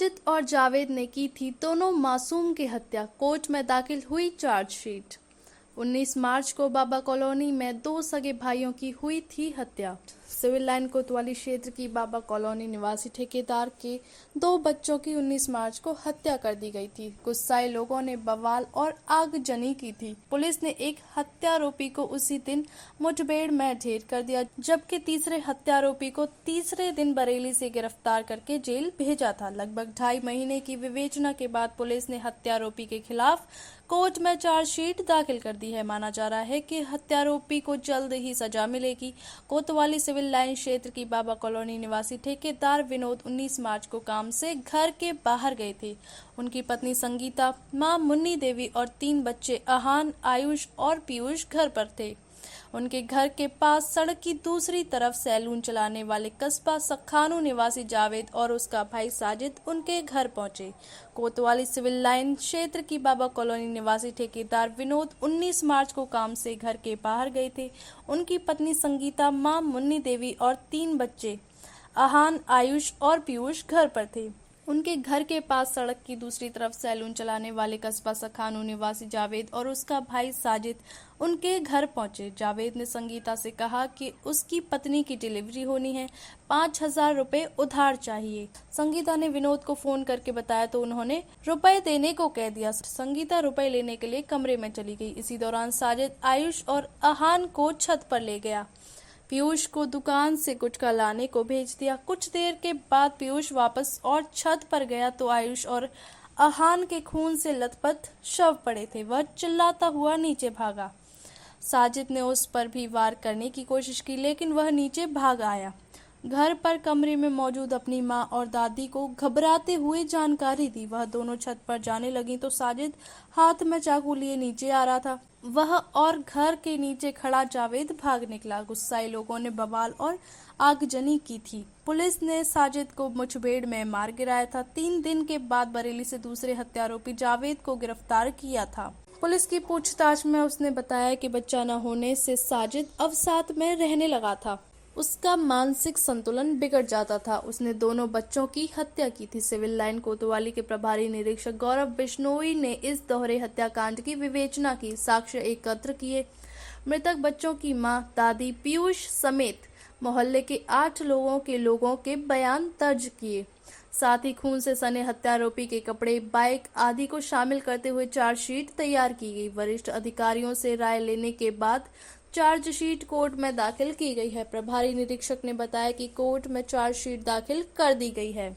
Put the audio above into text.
साजिद और जावेद ने की थी दोनों मासूम की हत्या। कोर्ट में दाखिल हुई चार्जशीट। 19 मार्च को बाबा कॉलोनी में दो सगे भाइयों की हुई थी हत्या। सिविल लाइन कोतवाली क्षेत्र की बाबा कॉलोनी निवासी ठेकेदार के दो बच्चों की 19 मार्च को हत्या कर दी गई थी। गुस्साए लोगों ने बवाल और आगजनी की थी। पुलिस ने एक हत्यारोपी को उसी दिन मुठभेड़ में ढेर कर दिया, जबकि तीसरे हत्यारोपी को तीसरे दिन बरेली से गिरफ्तार करके जेल भेजा था। लगभग 2.5 महीने की विवेचना के बाद पुलिस ने हत्यारोपी के खिलाफ कोर्ट में चार्जशीट दाखिल कर दी है। माना जा रहा है कि हत्यारोपी को जल्द ही सजा मिलेगी। कोतवाली सिविल लाइन क्षेत्र की बाबा कॉलोनी निवासी ठेकेदार विनोद 19 मार्च को काम से घर के बाहर गए थे। उनकी पत्नी संगीता, मां मुन्नी देवी और 3 बच्चे आहान, आयुष और पीयूष घर पर थे। उनके घर के पास सड़क की दूसरी तरफ सैलून चलाने वाले कस्बा सखानू निवासी जावेद और उसका भाई साजिद उनके घर पहुंचे। कोतवाली सिविल लाइन क्षेत्र की बाबा कॉलोनी निवासी ठेकेदार विनोद 19 मार्च को काम से घर के बाहर गए थे। उनकी पत्नी संगीता, मां मुन्नी देवी और 3 बच्चे आहान, आयुष और पीयूष घर पर थे। उनके घर के पास सड़क की दूसरी तरफ सैलून चलाने वाले कस्बा सखानू निवासी जावेद और उसका भाई साजिद उनके घर पहुंचे। जावेद ने संगीता से कहा कि उसकी पत्नी की डिलीवरी होनी है, 5,000 रुपए उधार चाहिए। संगीता ने विनोद को फोन करके बताया तो उन्होंने रुपए देने को कह दिया। संगीता रुपए लेने के लिए कमरे में चली गई। इसी दौरान साजिद आयुष और आहान को छत पर ले गया। पीयूष को दुकान से गुटखा लाने को भेज दिया। कुछ देर के बाद पीयूष वापस और छत पर गया तो आयुष और आहान के खून से लथपथ शव पड़े थे। वह चिल्लाता हुआ नीचे भागा। साजिद ने उस पर भी वार करने की कोशिश की, लेकिन वह नीचे भाग आया। घर पर कमरे में मौजूद अपनी मां और दादी को घबराते हुए जानकारी दी। वह दोनों छत पर जाने लगी तो साजिद हाथ में चाकू लिए नीचे आ रहा था। वह और घर के नीचे खड़ा जावेद भाग निकला। गुस्साए लोगों ने बवाल और आगजनी की थी। पुलिस ने साजिद को मुठभेड़ में मार गिराया था। 3 दिन के बाद बरेली से दूसरे हत्यारोपी जावेद को गिरफ्तार किया था। पुलिस की पूछताछ में उसने बताया कि बच्चा न होने से साजिद अवसाद में रहने लगा था। उसका मानसिक संतुलन बिगड़ जाता था। उसने दोनों बच्चों की हत्या की थी। सिविल लाइन कोतवाली के प्रभारी निरीक्षक गौरव बिश्नोई ने इस दोहरे हत्याकांड की विवेचना की, साक्ष्य एकत्र किए। मृतक बच्चों की मां, दादी, पीयूष समेत मोहल्ले के 8 लोगों के बयान दर्ज किए। साथ ही खून से सने हत्यारोपी के कपड़े, बाइक आदि को शामिल करते हुए चार्जशीट तैयार की गई। वरिष्ठ अधिकारियों से राय लेने के बाद चार्जशीट कोर्ट में दाखिल की गई है। प्रभारी निरीक्षक ने बताया कि कोर्ट में चार्जशीट दाखिल कर दी गई है।